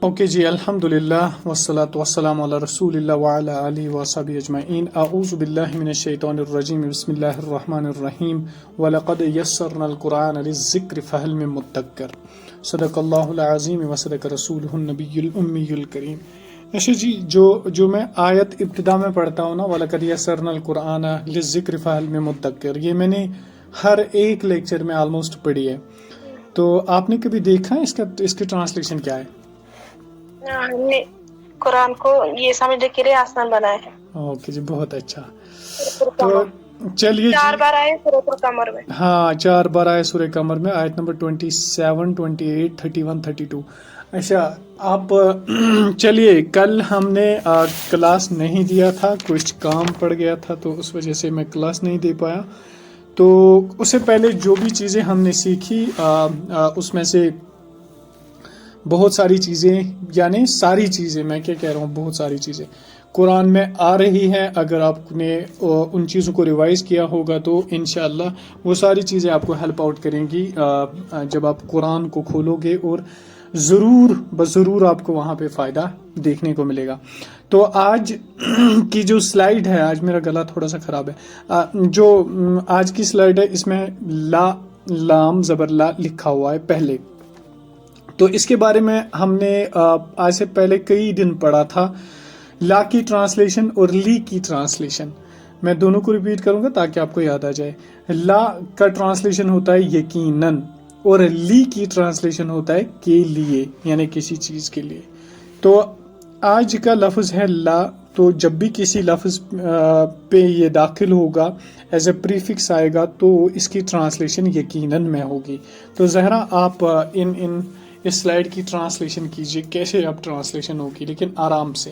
Okay جی، الحمدللہ والصلاۃ والسلام علی رسول اللہ وعلی آلہ وصحبہ اجمعین. اعوذ باللہ من الشیطان الرجیم. بسم اللہ الرحمن الرحیم. وَلَقَدْ يَسَّرْنَا الْقُرْآنَ لِلذِّكْرِ فَهَلْ مِن مُدَّكِرٍ. صدق اللہ العظیم وصدق رسولہ النبی الأمی الکریم. اچھا جی، جو میں آیت ابتدا میں پڑھتا ہوں نا، وَلَقَدْ يَسَّرْنَا الْقُرْآنَ لِلذِّكْرِ فَهَلْ مِن مُدَّكِرٍ، یہ میں نے ہر ایک لیکچر میں آلموسٹ پڑھی ہے. تو آپ نے کبھی دیکھا اس کی ٹرانسلیشن کیا ہے؟ ہم نے قرآن کو یہ سمجھنے کے لیے آسان بنایا ہے. اوکے جی، بہت اچھا. سورۃ تو القمر چلیے 4 جی، بار آئے سورۃ القمر میں. ہاں 4 بار آئے سورہ قمر میں، آیت نمبر 27، 28، 31، 32. اچھا آپ چلیے، کل ہم نے کلاس نہیں دیا تھا، کچھ کام پڑ گیا تھا تو اس وجہ سے میں کلاس نہیں دے پایا. تو اس سے پہلے جو بھی چیزیں ہم نے سیکھی اس میں سے بہت ساری چیزیں، یعنی ساری چیزیں، میں کیا کہہ رہا ہوں، بہت ساری چیزیں قرآن میں آ رہی ہیں. اگر آپ نے ان چیزوں کو ریوائز کیا ہوگا تو انشاءاللہ وہ ساری چیزیں آپ کو ہیلپ آؤٹ کریں گی جب آپ قرآن کو کھولو گے، اور ضرور آپ کو وہاں پہ فائدہ دیکھنے کو ملے گا. تو آج کی جو سلائیڈ ہے، آج میرا گلا تھوڑا سا خراب ہے، جو آج کی سلائیڈ ہے اس میں لا، لام زبر لا لکھا ہوا ہے پہلے. تو اس کے بارے میں ہم نے آج سے پہلے کئی دن پڑھا تھا، لا کی ٹرانسلیشن اور لی کی ٹرانسلیشن. میں دونوں کو ریپیٹ کروں گا تاکہ آپ کو یاد آ جائے. لا کا ٹرانسلیشن ہوتا ہے یقیناً، اور لی کی ٹرانسلیشن ہوتا ہے کے لیے، یعنی کسی چیز کے لیے. تو آج کا لفظ ہے لا. تو جب بھی کسی لفظ پہ یہ داخل ہوگا، ایز اے پریفکس آئے گا، تو اس کی ٹرانسلیشن یقیناً میں ہوگی. تو زہرا آپ اس سلائیڈ کی ٹرانسلیشن کیجئے، کیسے اب ٹرانسلیشن ہوگی، لیکن آرام سے.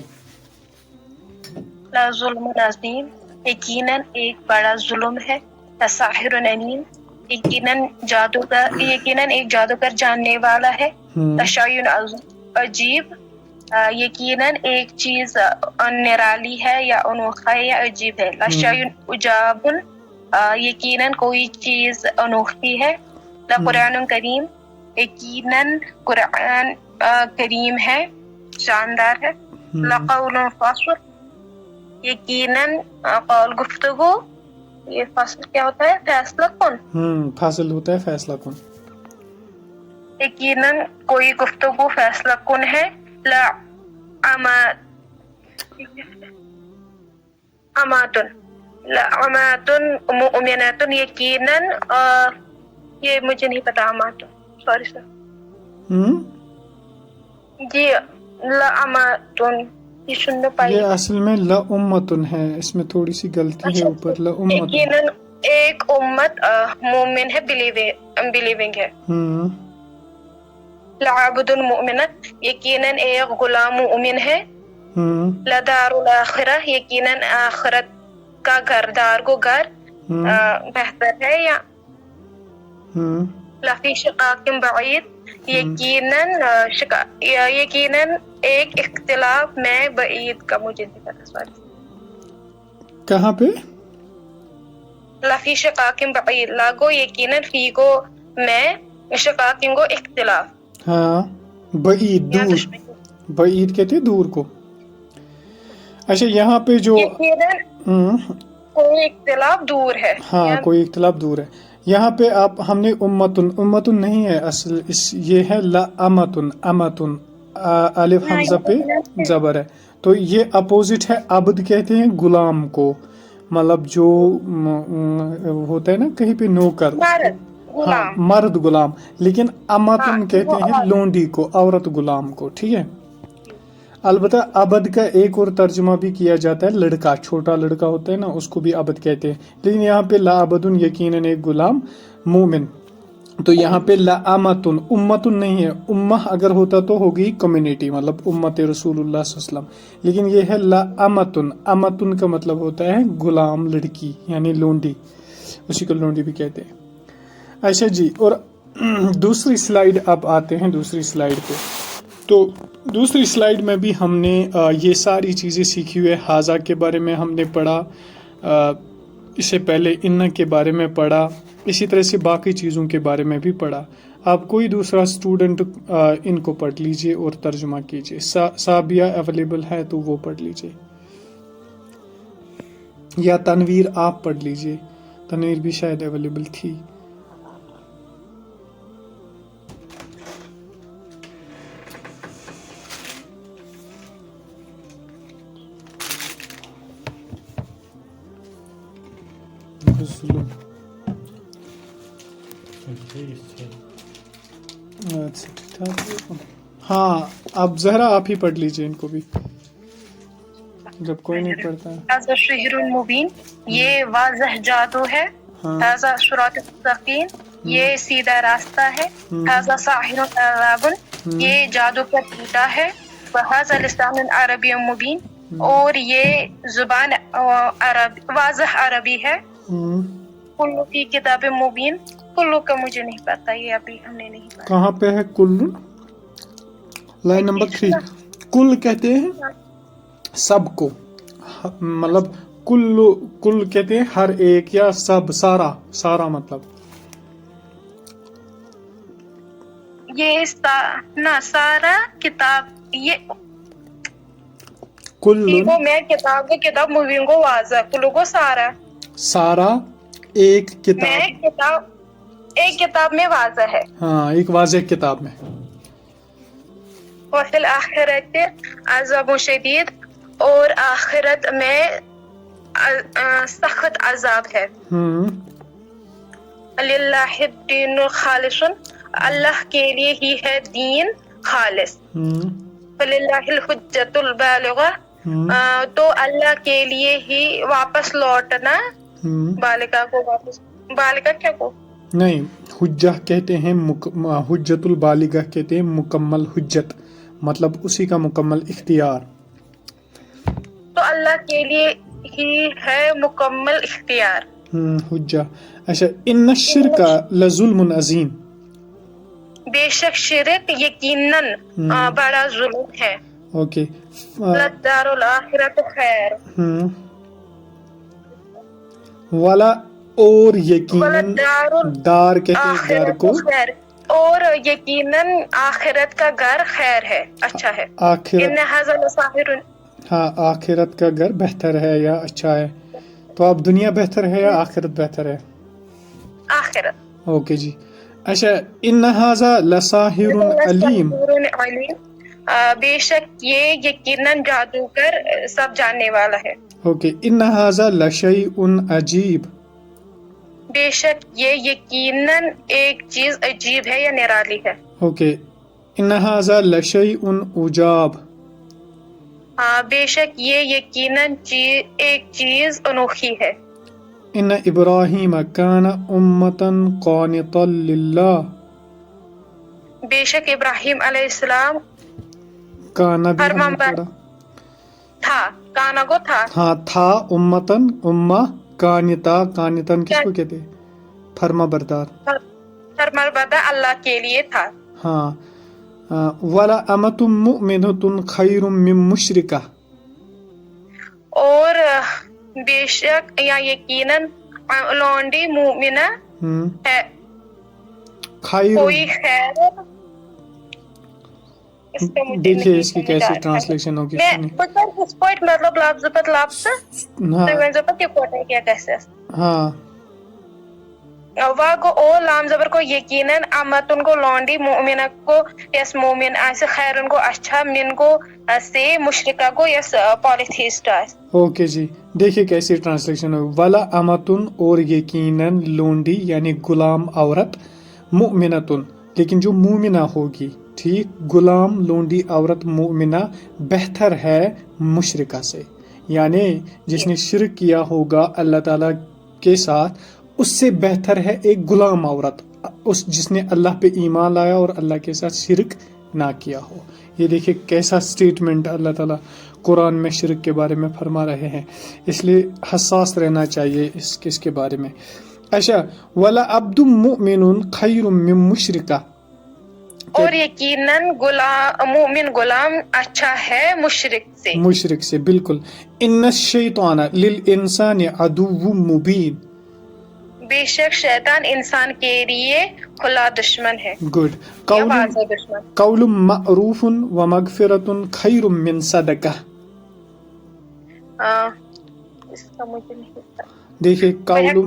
لا ظلم عظیم، یقیناً ایک بڑا ظلم ہے. ساحر علیم، یقیناً ایک جادوگر جاننے والا ہے. شیء عجیب، یقیناً ایک چیز نرالی ہے یا انوکھا ہے یا عجیب ہے. شیء عجاب، یقیناً کوئی چیز انوکھی ہے. قرآن کریم، یقیناً قرآن کریم ہے، شاندار ہے. لقول فصل، یقیناً قول گفتگو. یہ فصل کیا ہوتا ہے؟ فیصلہ کن. فاصل ہوتا ہے فیصلہ کن. یقیناً کوئی گفتگو فیصلہ کن ہے. لا اماتن، لا اماتن مؤمناتن، یقیناً یہ مجھے نہیں پتا. اماتن، سوری سر جی. لا اماتن یہ سننا پائی. یہ اصل میں لا امتن ہے، اس میں تھوڑی سی غلطی ہے اوپر. لا امتن، یقیناً ایک امت مومن ہے، بلیونگ ہے. لعبد مؤمنت، یقیناً ایک غلام مومن ہے. لدار الاخرہ، یقیناً آخرت کا گھر، دار کو گھر بہتر ہے. یا لفی شقاق بعید، یقیناً ایک اختلاف میں بعید کا، مجھے نہیں پتا. سوری. کہاں پہ؟ لفی شقاق بعید، لاگو یقیناً، فی کو میں، شقاق کو اختلاف. ہاں، بعید دور، بعید کہتے ہیں دور کو. اچھا یہاں پہ جو کوئی اختلاف دور ہے، ہاں کوئی اختلاف دور ہے. یہاں پہ ہم نے امتن نہیں ہے اصل، یہ ہے لا امتن. امتن الف حمزہ پہ زبر ہے، تو یہ اپوزٹ ہے. عبد کہتے ہیں غلام کو، مطلب جو ہوتا ہے نا کہیں پہ نوکر، ہاں مرد غلام. لیکن امتن کہتے ہیں لونڈی کو، عورت غلام کو. ٹھیک ہے. البتہ عبد کا ایک اور ترجمہ بھی کیا جاتا ہے، لڑکا، چھوٹا لڑکا ہوتا ہے نا، اس کو بھی عبد کہتے ہیں. لیکن یہاں پہ لا عبدن، یقیناً ایک غلام مومن. تو یہاں پہ لا امتن، امتن نہیں ہے. امہ اگر ہوتا تو ہوگی کمیونٹی، مطلب امت رسول اللہ صلی اللہ علیہ وسلم. لیکن یہ ہے لا امتن. امتن کا مطلب ہوتا ہے غلام، لڑکی، یعنی لونڈی، اسی کو لونڈی بھی کہتے ہیں. اچھا جی، اور دوسری سلائیڈ اب آتے ہیں دوسری سلائیڈ پہ. تو دوسری سلائیڈ میں بھی ہم نے یہ ساری چیزیں سیکھی ہوئے. حاضہ کے بارے میں ہم نے پڑھا، اس سے پہلے ان کے بارے میں پڑھا، اسی طرح سے باقی چیزوں کے بارے میں بھی پڑھا. آپ کوئی دوسرا اسٹوڈنٹ ان کو پڑھ لیجئے اور ترجمہ کیجئے. سابیہ اویلیبل ہے تو وہ پڑھ لیجئے, یا تنویر آپ پڑھ لیجئے. تنویر بھی شاید اویلیبل تھی. ہاں اب زہرا آپ ہی پڑھ لیجئے ان کو بھی جب کوئی نہیں پڑھتا ہے. هذا شہر مبین, یہ واضح جادو ہے. هذا صراط مستقیم, یہ سیدھا راستہ ہے. هذا ساحر عذاب, یہ جادو کا ٹوٹا ہے. وهذا لسان عربی مبین, اور یہ زبان واضح عربی ہے. کلو کی کتاب مبین, کلو کا مجھے نہیں پتا, یہ ابھی ہم نے نہیں پڑھا. کہاں پہ ہے کل؟ Line number 3. کل کہتے ہیں سب کو, مطلب کل کہتے ہیں ہر ایک یا سب, سارا مطلب. یہ سارا کتاب, یہ کل میں کتاب مبین کو واضح, کلو کو سارا ایک کتاب, ایک کتاب میں واضح ہے. ہاں ایک واضح کتاب میں. وفی الآخرت عذاب شدید, اور آخرت میں سخت عذاب ہے. للہ الدین الخالص, اللہ کے لیے ہی ہے دین خالص. فللہ الحجۃ البالغہ, تو اللہ کے لیے ہی واپس لوٹنا. بالغہ کو واپس, بالغہ کیا کو نہیں, حجہ کہتے ہیں, حجت البالغہ کہتے ہیں مکمل حجت, مطلب اسی کا مکمل اختیار. تو اللہ کے لیے ہی ہے مکمل اختیار. حجہ. اچھا, ان الشرک لظلم عظیم, بے شک شرک یقیناً بڑا ظلم ہے. اوکے. للدار الآخرۃ خیر. والا, اور یقیناً, دار کہتے ہیں گھر کو, اور یقیناً آخرت کا گھر خیر ہے, اچھا ہے. ان ھذا لساحر, ہاں آخرت کا گھر بہتر ہے یا اچھا ہے. تو اب دنیا بہتر ہے یا آخرت بہتر ہے؟ آخرت. اوکے جی. اچھا, ان ھذا لساحر علیم, بے شک یہ یقیناً جادوگر سب جاننے والا ہے. اوکے. ان ھذا لشیء عجیب, بے شک یہ یقیناً ایک چیز عجیب ہے یا نرالی ہے. اوکے. ان ھذا لشیء عجاب, بے شک یہ یقیناً ایک چیز انوکھی ہے. ان ابراہیم کان امتا قانتا للہ, بے شک ابراہیم علیہ السلام کانا بھی ہم نے پڑھا تھا, کانا کو تھا, ہاں تھا, امتن امہ, قانتا, قانتن کس کو کہتے ہیں؟ فرما بردار. فرما بردار اللہ کے لیے تھا. ہاں. ولا امۃ مؤمنۃ خیر من مشرکہ, اور بے شک یا یقیناً لونڈی مومنہ ہے, خیر, کوئی خیر. دیکھیے اس کی کیسی ٹرانسلیشن ہوگی. اس پوائنٹ مطلب لفظ پت لفظ ہاں وا گو او لام زبر کو یقیناً, امتن کو لونڈی, مومنہ کو یس مومن آسے, خیرن کو اچھا, من کو سے, مشرکہ کو یس پالیتھیسٹ آس. اوکے جی. دیکھیے کیسی ٹرانسلیشن ہوگی. ولا امتن, اور یقیناً لونڈی یعنی غلام عورت, مؤمنتن لیکن جو مومنہ ہوگی, ٹھیک, غلام لونڈی عورت مومنہ بہتر ہے مشرکہ سے, یعنی جس نے شرک کیا ہوگا اللہ تعالیٰ کے ساتھ اس سے بہتر ہے ایک غلام عورت, اس جس نے اللہ پہ ایمان لایا اور اللہ کے ساتھ شرک نہ کیا ہو. یہ دیکھیں کیسا سٹیٹمنٹ اللہ تعالیٰ قرآن میں شرک کے بارے میں فرما رہے ہیں, اس لیے حساس رہنا چاہیے اس کے بارے میں. اچھا, ولا عبد مؤمن خیر من مشرکہ, اور یقیناً مومن غلام اچھا ہے مشرک سے. بالکل. ان الشیطان للانسان عدو مبین, بے شک شیطان انسان کے لیے کھلا دشمن ہے. گڈ. یا واضح دشمن. قول معروف ومغفرۃ خیر من صدقہ. اس کا مجھے نہیں پتا. دیکھیے قول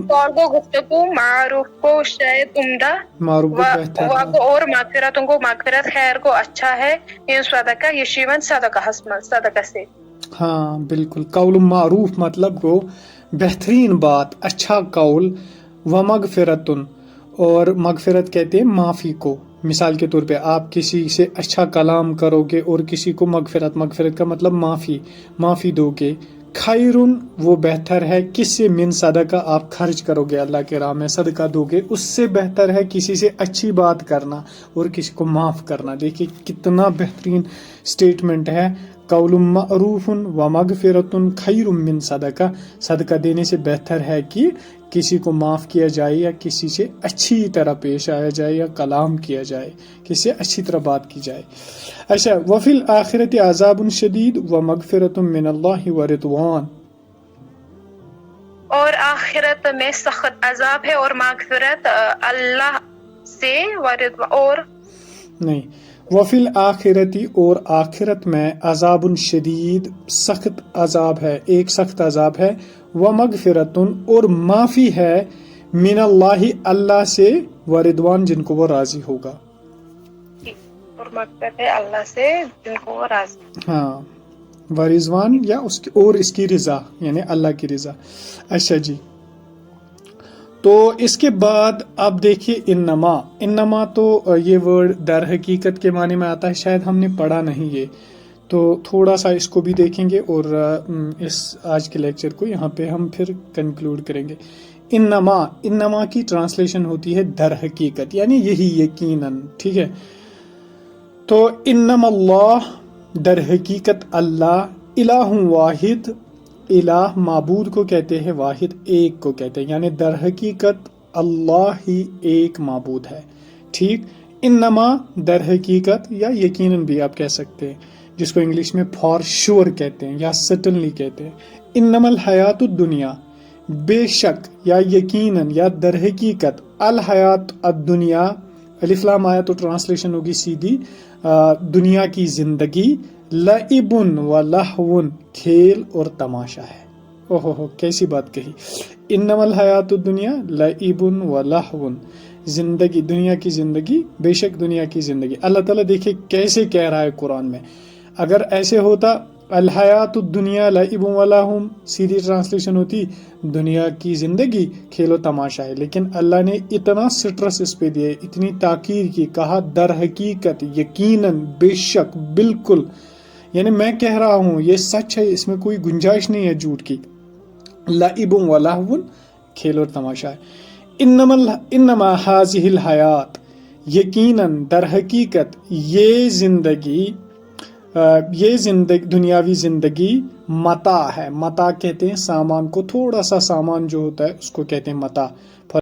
گفتگو معروف کو شاید عمدہ معروف بہتر اور مغفرتوں کو مغفرت خیر کو اچھا ہے. یہ صدقہ یشیون صدقہ سے. ہاں بالکل. قول معروف مطلب وہ بہترین بات، اچھا قول. ومغفرۃ، اور مغفرت کہتے ہیں معافی کو. مثال کے طور پہ آپ کسی سے اچھا کلام کرو گے اور کسی کو مغفرت کا مطلب معافی دو گے. خیرن وہ بہتر ہے، کس سے؟ من صدقہ، آپ خرچ کرو گے اللہ کے راہ میں، صدقہ دو گے، اس سے بہتر ہے کسی سے اچھی بات کرنا اور کسی کو معاف کرنا. دیکھیے کتنا بہترین سٹیٹمنٹ ہے. قول معروف ومغفرۃ خیر من صدقہ. صدقہ دینے سے بہتر ہے کہ کسی کو معاف کیا جائے یا کسی سے اچھی طرح پیش آیا جائے یا کلام کیا جائے، کسی سے اچھی طرح بات کی جائے. اچھا. وفی الآخرۃ عذاب شدید ومغفرۃ من اللہ ورضوان. اور آخرت میں سخت عذاب ہے اور مغفرت اللہ سے اور نہیں. وفی الآخرتی، اور آخرت میں عذاب شدید سخت عذاب ہے، ایک سخت عذاب ہے. ومغفرۃ، اور معافی ہے، من اللہ اللہ سے، ورضوان جن کو وہ راضی ہوگا. اور مغفرت ہے اللہ سے جن کو وہ راضی. ہاں، ورضوان یا اس کی رضا، یعنی اللہ کی رضا. اچھا جی. تو اس کے بعد اب دیکھیے انما تو یہ ورڈ در حقیقت کے معنی میں آتا ہے، شاید ہم نے پڑھا نہیں یہ، تو تھوڑا سا اس کو بھی دیکھیں گے اور اس آج کے لیکچر کو یہاں پہ ہم پھر کنکلوڈ کریں گے. انما کی ٹرانسلیشن ہوتی ہے در حقیقت، یعنی یہی یقیناً. ٹھیک ہے. تو انما اللہ، در حقیقت اللہ، الہ واحد، الہ معبود کو کہتے ہیں، واحد ایک کو کہتے ہیں، یعنی در حقیقت اللہ ہی ایک معبود ہے. ٹھیک. انما در حقیقت یا یقیناً بھی آپ کہہ سکتے ہیں، جس کو انگلش میں فار شور کہتے ہیں یا سٹنلی کہتے ہیں. انما الحیات الدنیا، بے شک یا یقیناً یا در حقیقت، الحیات الدنیا، الف لام آیا تو ٹرانسلیشن ہوگی سیدھی، دنیا کی زندگی، لعب و لہو، کھیل اور تماشا ہے. اوہ کیسی بات کہی. انما الحیات الدنیا لعب و لہو، زندگی، دنیا کی زندگی، بے شک دنیا کی زندگی. اللہ تعالیٰ دیکھے کیسے کہہ رہا ہے قرآن میں. اگر ایسے ہوتا الحیات الدنیا لعب و لہو، سیدھی ٹرانسلیشن ہوتی دنیا کی زندگی کھیل و تماشا ہے، لیکن اللہ نے اتنا سٹرس اس پہ دیا، اتنی تاکید کی، کہا در حقیقت، یقیناً، بے شک، بالکل، یعنی میں کہہ رہا ہوں یہ سچ ہے، اس میں کوئی گنجائش نہیں ہے جھوٹ کی. لعب و لہو، کھیل اور تماشا ہے. انما ہذہ الحیات، یقیناً، در حقیقت یہ زندگی، دنیاوی زندگی، متاع ہے. متاع کہتے ہیں سامان کو، تھوڑا سا سامان جو ہوتا ہے اس کو کہتے ہیں متاع.